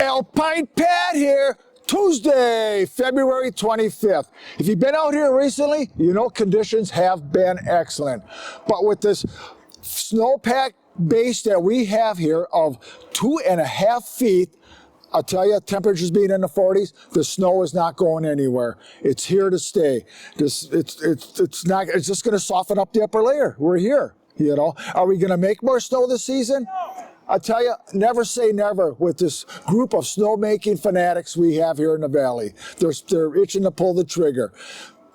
Alpine Pat here, Tuesday, February 25th. If you've been out here recently, you know conditions have been excellent. But with this snowpack base that we have here of 2.5 feet, I'll tell you, temperatures being in the 40s, the snow is not going anywhere. It's here to stay. It's just going to soften up the upper layer. We're here, you know. Are we going to make more snow this season? I tell you, never say never with this group of snowmaking fanatics we have here in the valley. They're itching to pull the trigger.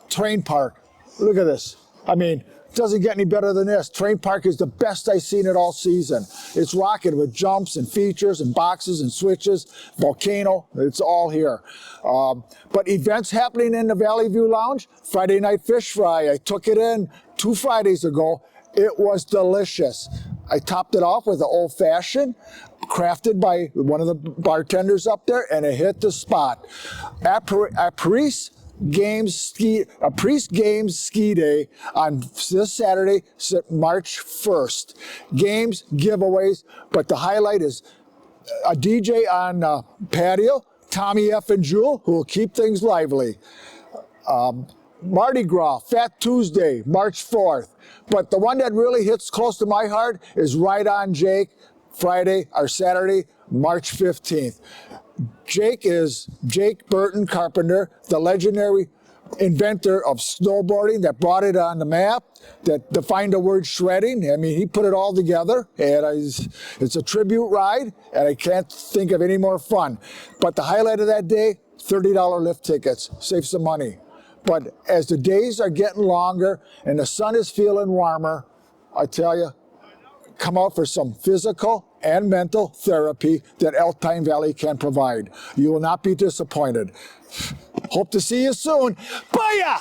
Train park, look at this. I mean, it doesn't get any better than this. Train park is the best I've seen it all season. It's rocking with jumps and features and boxes and switches, volcano, it's all here. But events happening in the Valley View Lounge, Friday night fish fry. I took it in 2 Fridays ago. It was delicious. I topped it off with an old-fashioned, crafted by one of the bartenders up there, and it hit the spot. A Priest Games ski day on this Saturday, March 1st. Games, giveaways, but the highlight is a DJ on the patio, Tommy F. and Jewel, who will keep things lively. Mardi Gras, Fat Tuesday, March 4th. But the one that really hits close to my heart is Right On Jake, Friday or Saturday, March 15th. Jake is Jake Burton Carpenter, the legendary inventor of snowboarding that brought it on the map, that defined the word shredding. I mean, he put it all together, and it's a tribute ride, and I can't think of any more fun. But the highlight of that day, $30 lift tickets, save some money. But as the days are getting longer and the sun is feeling warmer, I tell you, come out for some physical and mental therapy that Alpine Valley can provide. You will not be disappointed. Hope to see you soon. Bye-ya!